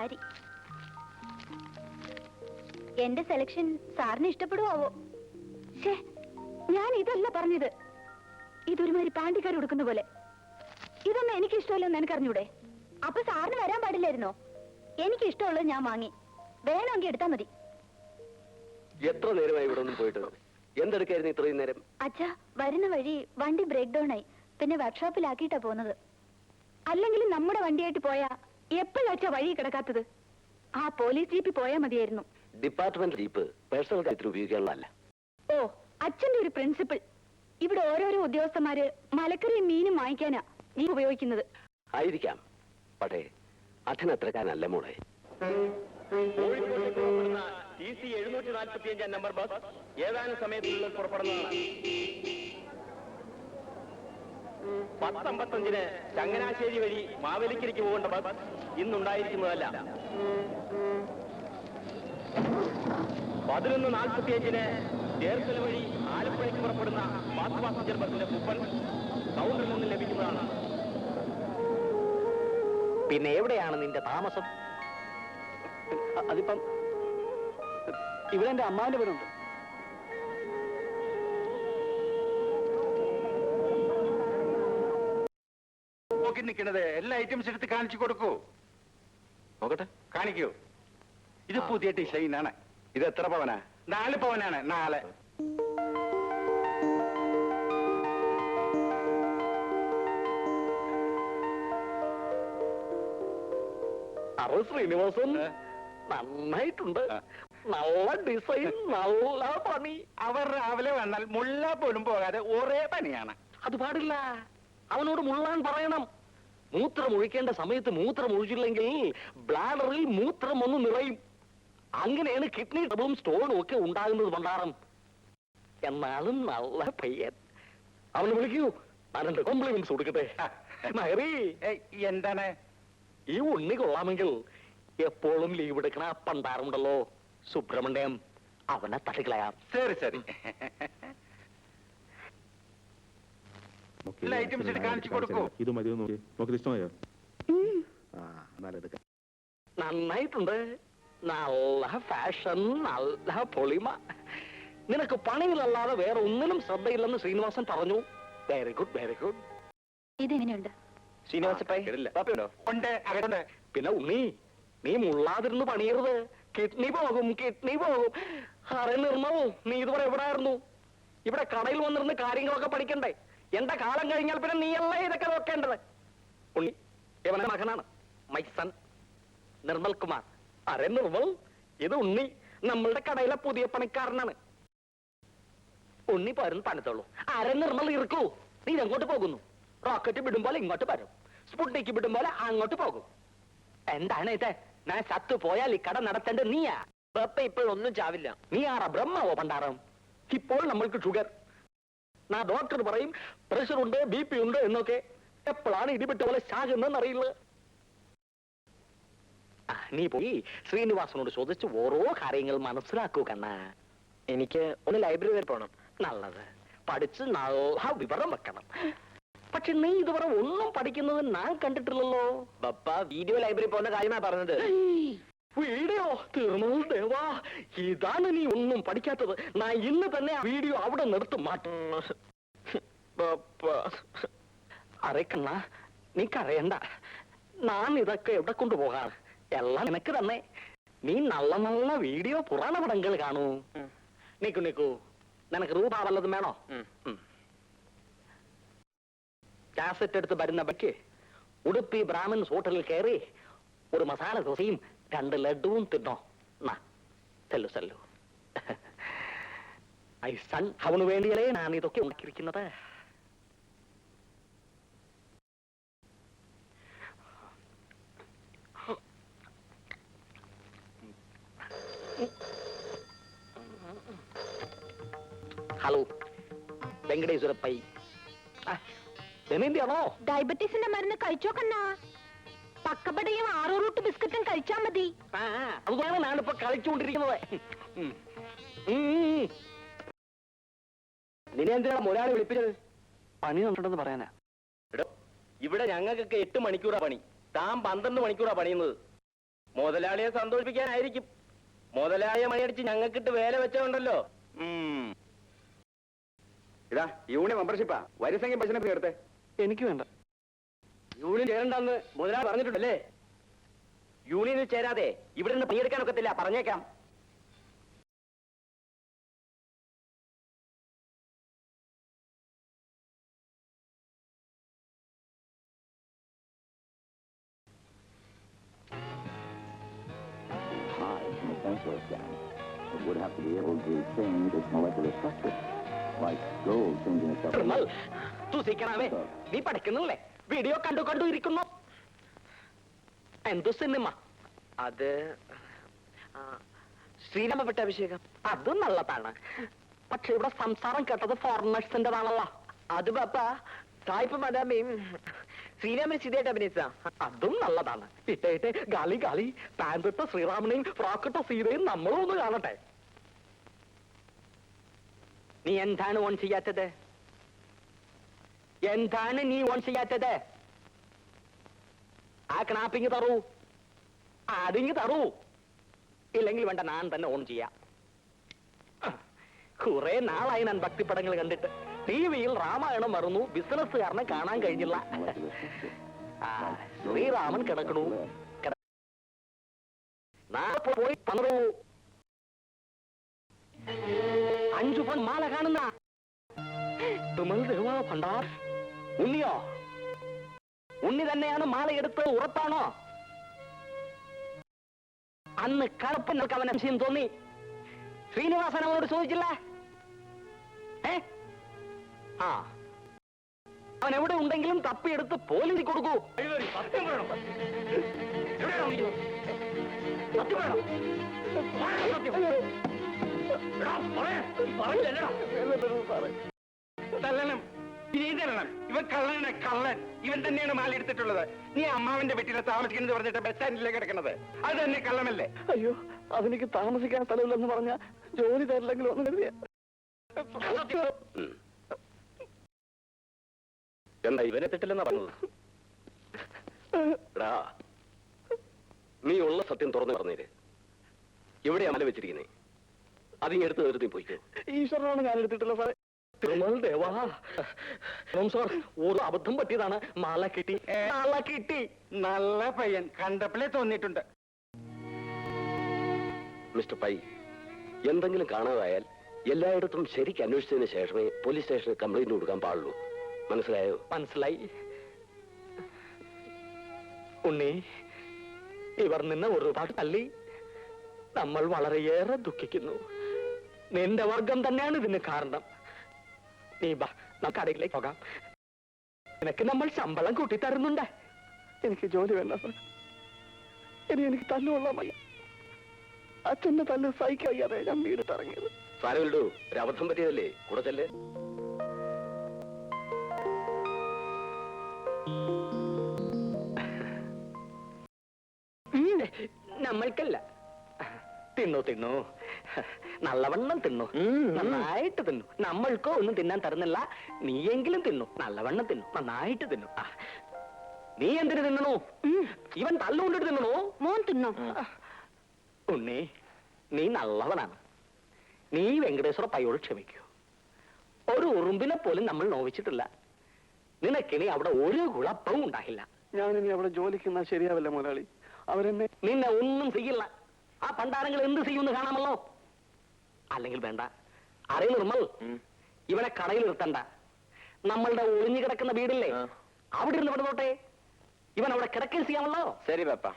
സാരി. എന്റെ സെലക്ഷൻ സാറിന് ഇഷ്ടപ്പെടുവോ? ഞാൻ ഇതല്ല പറഞ്ഞത്. ഇതൊരുമാതിരി പാണ്ടിക്കാർ കൊടുക്കുന്ന പോലെ. ഇതൊന്നും എനിക്ക് ഇഷ്ടമല്ലെന്ന് എനിക്കറിഞ്ഞൂടെ? അപ്പൊ സാറിന് വരാൻ പാടില്ലായിരുന്നോ? എനിക്ക് ഇഷ്ടമുള്ളത് ഞാൻ വാങ്ങി, വേണമെങ്കിൽ എടുത്താ മതി. എത്ര നേരമായി ഇവിടെ ഒന്നും പോയിട്ട്? എന്തെടുക്കായിരുന്നു ഇത്രയും നേരം? അച്ഛാ, വരുന്ന വഴി വണ്ടി ബ്രേക്ക് ഡൗൺ ആയി, പിന്നെ വർക്ക്ഷോപ്പിലാക്കിയിട്ടാ പോകുന്നത്. അല്ലെങ്കിൽ നമ്മുടെ വണ്ടിയായിട്ട് പോയാ എപ്പോഴാച്ചാ വഴി കിടക്കാത്തത്? ആ പോലീസ് ജീപ്പിൽ പോയാ മതിയായിരുന്നു. ഡിപ്പാർട്ട്മെന്റ് ജീപ്പ് പേഴ്സണൽ കാര്യത്തിൽ ഉപയോഗിക്കാനുള്ളതല്ല. ഓ, അച്ഛന്റെ ഒരു പ്രിൻസിപ്പിൾ. ഇവിടെ ഓരോരോ ഉദ്യോഗസ്ഥന്മാര് മലക്കറിയും മീനും വാങ്ങിക്കാനാ നീ ഉപയോഗിക്കുന്നത്. ആയിരിക്കാം, പക്ഷേ അച്ഛനത്രക്കാരനല്ല മോളെ. TC 745 നമ്പർ ബസ് ഏതാനും സമയത്തിനുള്ളിൽ പുറപ്പെടുന്നതാണ്. 10:55 ചങ്ങനാശ്ശേരി വഴി മാവേലിക്കരയ്ക്ക് പോകേണ്ട ബസ് ഇന്നുണ്ടായിരിക്കുന്നതല്ല. 11:45 ചേർത്തല വഴി ആലപ്പുഴയ്ക്ക് പുറപ്പെടുന്ന ഫാസ്റ്റ് പാസഞ്ചർ ബസിന്റെ കൂപ്പൺ കൗണ്ടറിൽ നിന്ന് ലഭിക്കുന്നതാണ്. പിന്നെ എവിടെയാണ് നിന്റെ താമസം? അതിപ്പം ഇവിടെ എന്റെ അമ്മാവിന്റെ വീടുണ്ട്. നോക്കി നിൽക്കുന്നത് എല്ലാ ഐറ്റംസ് എടുത്ത് കാണിച്ചു കൊടുക്കൂ. നോക്കട്ടെ, കാണിക്കൂ. ഇത് പുതിയ ഡിസൈനാണ്. ഇത് എത്ര പവനാ? 4 പവനാണ്. 4. ശ്രീനിവാസൻ, നന്നായിട്ടുണ്ട്. നല്ല ഡിസൈൻ, നല്ല പണി. അവർ രാവിലെ വന്നാൽ മുള്ള പോലും പോകാതെ ഒരേ പണിയാണ്. അത് പാടില്ല. അവനോട് മുള്ളാൻ പറയണം. മൂത്രം ഒഴിക്കേണ്ട സമയത്ത് മൂത്രം ഒഴിച്ചില്ലെങ്കിൽ ബ്ലാഡറിൽ മൂത്രം ഒന്ന് നിറയും. അങ്ങനെയാണ് കിഡ്നി ട്രബിളും സ്റ്റോണും ഒക്കെ ഉണ്ടാകുന്നത്. പണ്ടാറം എന്നാലും നല്ല പയ്യൻ. അവനെ വിളിക്കൂ, ഞാൻ എന്റെ കോംപ്ലിമെന്റ്സ് കൊടുക്കട്ടെ. എന്താണ്? ഈ ഉണ്ണി കൊള്ളാമെങ്കിൽ എപ്പോഴും ലീവ് എടുക്കണ പണ്ടാറുണ്ടല്ലോ സുബ്രഹ്മണ്യം, അവനെ തട്ടിക്കളയാം. ശരി ശരി. ഐറ്റംസ് കാണിച്ചു കൊടുക്കൂ. ഇത് മതി, നോക്കി ഇഷ്ടമായോ? നന്നായിട്ടുണ്ട്. നല്ല ഫാഷൻ, നല്ല പൊളിമ. നിനക്ക് പണിയിലല്ലാതെ വേറെ ഒന്നിനും ശ്രദ്ധയില്ലെന്ന് ശ്രീനിവാസൻ പറഞ്ഞു. Very good, very good. ഇതെങ്ങനെയുണ്ട്? പിന്നെ ഉണ്ണി, നീ മുള്ളാതിരുന്ന് പണിയരുത്. കിഡ്നി പോകും, കിഡ്നി പോകും. അറേ നിർമ്മവും, നീ ഇതുവരെ എവിടെ ആയിരുന്നു? ഇവിടെ കടയിൽ വന്നിരുന്ന് കാര്യങ്ങളൊക്കെ പഠിക്കണ്ടേ? എന്റെ കാലം കഴിഞ്ഞാൽ പിന്നെ നീയല്ലേ ഇതൊക്കെ നോക്കേണ്ടത്. ഉണ്ണി ഇവന്റെ മകനാണ്, മൈ സൺ നിർമ്മൽ കുമാർ. അരേ നിർമ്മൽ, ഇത് ഉണ്ണി, നമ്മളുടെ കടയിലെ പുതിയ പണിക്കാരനാണ്. ഉണ്ണി പോരുന്ന് പണിത്തോളൂ. അരേ നിർമ്മൽ ഇറക്കൂ. നീ എങ്ങോട്ട് പോകുന്നു? റോക്കറ്റ് വിടുമ്പോൾ ഇങ്ങോട്ട് വരും, സ്പുട്നിക്ക് വിടുമ്പോൾ അങ്ങോട്ട് പോകും. എന്താണ് ഇത്? ഞാൻ ചത്തു പോയാൽ ഈ കട നടത്തേണ്ടത് നീയാ. ഇപ്പോഴൊന്നും ചാവില്ല. നീ ആറാ ബ്രഹ്മാവോ പണ്ടാരം? ഇപ്പോൾ നമ്മൾക്ക് ഷുഗർ. ഡോക്ടർ പറയും പ്രഷർ ഉണ്ട്, BP ഉണ്ട് എന്നൊക്കെ. എപ്പോഴാണ് ഇടിപെട്ട പോലെ ചാകുന്നതെന്ന് അറിയില്ല. നീ പോയി ശ്രീനിവാസനോട് ചോദിച്ച് ഓരോ കാര്യങ്ങൾ മനസ്സിലാക്കൂ കണ്ണ. എനിക്ക് ഒന്ന് ലൈബ്രറി വരെ പോകണം. നല്ലത്. പഠിച്ച് നല്ല വിവരം വെക്കണം. പക്ഷെ നീ ഇതുവരെ ഒന്നും പഠിക്കുന്നത് ഞാൻ കണ്ടിട്ടില്ലല്ലോ. പപ്പ വീഡിയോ ലൈബ്രറി പോകുന്ന കാര്യമാണ് പറഞ്ഞത്. വീഡിയോ തീർന്നത് ദേവാ. ഇതാണ് നീ ഒന്നും പഠിക്കാത്തത്. ഞാൻ ഇന്ന് തന്നെ ആ വീഡിയോ അവിടെ നിർത്തും മാറ്റും. അറിയക്കണ്ണ, നീ കരയണ്ട. ഞാൻ ഇതൊക്കെ എവിടെ കൊണ്ടുപോകാണ്? എല്ലാം നിനക്ക് തന്നെ. നീ നല്ല നല്ല വീഡിയോ പുരാണ പടങ്ങൾ കാണൂ. നിക്കു നിക്കു, നിനക്ക് രൂപ വല്ലതും വേണോ? കാസറ്റ് എടുത്ത് വരുന്ന ബക്ക് ഉടുപ്പി ബ്രാഹ്മിൻസ് ഹോട്ടലിൽ കയറി ഒരു മസാല ദോശയും 2 ലഡുവും തിന്നോ. ചെല്ലു ചെല്ലു. ഐ സൺ, അവന് വേണ്ടിയല്ലേ ഞാൻ ഇതൊക്കെ ഉണ്ടാക്കിയിരിക്കുന്നത്. ഹലോ, വെങ്കടേശ്വര പൈ. ദമയന്തിയാണോ? ഡയബറ്റീസിന്റെ മരുന്ന് കഴിച്ചോ കണ്ണാ? പക്കപ്പടയും 6 റൂട്ട് ബിസ്ക്കറ്റും കഴിച്ചാ മതി. അതുകൊണ്ടാണ് ഞാനിപ്പോ കളിച്ചുകൊണ്ടിരിക്കുന്നത്. നിന്നെ എന്തിനാണ് ഒരാളെ വിളിപ്പിച്ചത്? പണി ഉണ്ടെന്ന് പറയാനാ. ഇവിടെ ഞങ്ങൾക്കൊക്കെ 8 മണിക്കൂറാ പണി. താൻ 12 മണിക്കൂറാ പണിയുന്നത്. മുതലാളിയെ സന്തോഷിപ്പിക്കാനായിരിക്കും. മുതലാളിയെ മണിയടിച്ച് ഞങ്ങൾക്കിട്ട് വേല വെച്ചോണ്ടല്ലോ. ഇതാ യൂണിയൻ മെമ്പർഷിപ്പാ. വരിസംഖ്യ ബസ്സിനെ ചേർത്തെ. എനിക്ക് വേണ്ട. യൂണിയൻ ചേരണ്ടെന്ന് മുതലാളി പറഞ്ഞിട്ടുണ്ടല്ലേ? യൂണിയനിൽ ചേരാതെ ഇവിടെ നിന്ന് പണിയെടുക്കാനൊക്കത്തില്ല, പറഞ്ഞേക്കാം. It would have to be able to change its molecular structure, like gold changing itself. Nirmal, സൂക്ഷിക്കണമേ. നീ പഠിക്കുന്നില്ലേ? വീഡിയോ കണ്ടു കണ്ടു ഇരിക്കുന്നു. എന്തു സിനിമ അത്? ശ്രീരാമ പട്ടാഭിഷേകം. അത് നല്ലതാണ്. പക്ഷെ ഇവിടെ സംസാരം കേട്ടത് ഫോറിനേഴ്സിന്റെതാണല്ലോ. അത് പാപ്പ സായിപ്പ് മദാമയും ശ്രീരാമൻ സീതയായിട്ട് അഭിനയിച്ച അതും നല്ലതാണ്. ഇട്ടേട്ട് ഗാലി ഗാലി പാൻപിട്ട ശ്രീരാമനെയും ഫ്രോക്കിട്ട സീതയും നമ്മളും ഒന്ന് കാണട്ടെ. നീ എന്താണ് ഓൺ ചെയ്യാത്തത്? എന്താണ് നീ ഓൺ ചെയ്യാത്തത്? ആ ക്നാപ്പിങ് തറൂ, അതിങ് തറൂ. ഇല്ലെങ്കിൽ വേണ്ട, ഞാൻ തന്നെ ഓൺ ചെയ്യാം. കുറെ നാളായി ഞാൻ ഭക്തിപ്പടങ്ങൾ കണ്ടിട്ട്. ടിവിയിൽ രാമായണം മറന്നു, ബിസിനസ്സുകാരനെ കാണാൻ കഴിഞ്ഞില്ല. ശ്രീരാമൻ കിടക്കണു. പോയി പണറൂ. 5 പൺ മാല കാണുന്ന ഭണ്ഡാർ ഉണ്ണിയോ? ഉണ്ണി തന്നെയാണ് മാലയെടുത്ത് ഉറപ്പാണോ? അന്ന് കറുപ്പങ്ങൾക്ക് അവൻ സംശയം തോന്നി. ശ്രീനിവാസൻ അവനോട് ചോദിച്ചില്ല? ആ, അവൻ എവിടെ ഉണ്ടെങ്കിലും തപ്പിയെടുത്ത് പോലീസിൽ കൊടുക്കൂ. സത്യം വേണം. സത്യം വേണം. തല്ലണം, ഇതരണം. ഇവൻ കള്ളനാണ്, കള്ളൻ. ഇവൻ തന്നെയാണ് മാല എടുത്തിട്ടുള്ളത്. നീ അമ്മാവന്റെ വീട്ടിലെ താമസിക്കുന്നത് പറഞ്ഞിട്ട് ബസ് സ്റ്റാൻഡിലേക്ക് കിടക്കുന്നത്, അത് തന്നെ കള്ളമല്ലേ? അയ്യോ, അതെനിക്ക് താമസിക്കാൻ സ്ഥലമില്ലെന്ന് പറഞ്ഞ ജോലി തരില്ലെങ്കിലും ഒന്ന് കരുതിയ. എന്താ ഇവനെ തെറ്റില്ലെന്നാ പറഞ്ഞത്? നീ ഉള്ള സത്യം തുറന്നു പറഞ്ഞേര്. എവിടെയാ മല വെച്ചിരിക്കുന്നേ? അതിങ്ങെടുത്ത് നിർത്തി പോയിക്കോ. ഈശ്വരനാണ് ഞാൻ എടുത്തിട്ടില്ല സാറേ. ദേവാ സാർ, ഒരു അബദ്ധം പറ്റിയതാണ്. മാല കിട്ടി, മാല കിട്ടി. നല്ല പയ്യൻ, കണ്ടപ്പോഴേ തോന്നിയിട്ടുണ്ട്. മിസ്റ്റർ പൈ, എന്തെങ്കിലും കാണാതായാൽ എല്ലായിടത്തും ശരിക്ക് അന്വേഷിച്ചതിന് ശേഷമേ പോലീസ് സ്റ്റേഷനിൽ കംപ്ലൈന്റ് കൊടുക്കാൻ പാടുള്ളൂ. മനസ്സിലായോ? മനസ്സിലായി. ഉണ്ണി, ഇവർ നിന്നെ ഒരുപാട് തല്ലി. നമ്മൾ വളരെയേറെ ദുഃഖിക്കുന്നു. നിന്റെ വർഗം തന്നെയാണ് ഇതിന് കാരണം. നീ ബാ, നമുക്ക് കടയിലേക്ക് പോകാം. നിനക്ക് നമ്മൾ ശമ്പളം കൂട്ടിത്തരുന്നുണ്ട്. എനിക്ക് ജോലി വേണ്ട സാർ. ഇനി എനിക്ക് തല്ലുകൊള്ളാൻ വയ്യ. അച്ഛന്റെ തല്ല് സഹിക്കയ്യാതെ ഞാൻ വീടിട്ടിറങ്ങിയത്. സാരമില്ലടൂ, ഒരു അബദ്ധം പറ്റിയതല്ലേ, കൂടെ ചെല്ലേ. നമ്മൾക്കല്ല. തിന്നു തിന്നു, നല്ലവണ്ണം തിന്നു, നന്നായിട്ട് തിന്നു. നമ്മൾക്കോ ഒന്നും തിന്നാൻ തരുന്നില്ല. നീയെങ്കിലും തിന്നു, നല്ലവണ്ണം തിന്നു, നന്നായിട്ട് തിന്നു. നീ എന്തിനു തിന്നണു? ഇവൻ തല്ലുകൊണ്ടിട്ട് തിന്നണോ? മോൻ തിന്നോ? ഉണ്ണി, നീ നല്ലവനാണ്. നീ വെങ്കടേശ്വര പയ്യോട് ക്ഷമിക്കൂ. ഒരു ഉറുമ്പിനെ പോലും നമ്മൾ നോവിച്ചിട്ടില്ല. നിനക്കിനി അവിടെ ഒരു കുഴപ്പവും ഉണ്ടാകില്ല. ഞാനിനി അവിടെ ജോലിക്കുന്ന ശരിയാവില്ല മുതലാളി. അവരെന്നെ നിന്നെ ഒന്നും ചെയ്യില്ല. ആ പണ്ടാരങ്ങൾ എന്ത് ചെയ്യുമെന്ന് കാണാമല്ലോ. അല്ലെങ്കിൽ വേണ്ട. അറിയ നിർമ്മൽ, ഇവനെ കടയിൽ നിർത്തണ്ട. നമ്മളുടെ ഒളിഞ്ഞു കിടക്കുന്ന വീടില്ലേ, അവിടെ ഇരുന്ന് വിടുന്നോട്ടെ. ഇവൻ അവിടെ കിടക്കുകയും ചെയ്യാമല്ലോ. ശരി പാപ്പ.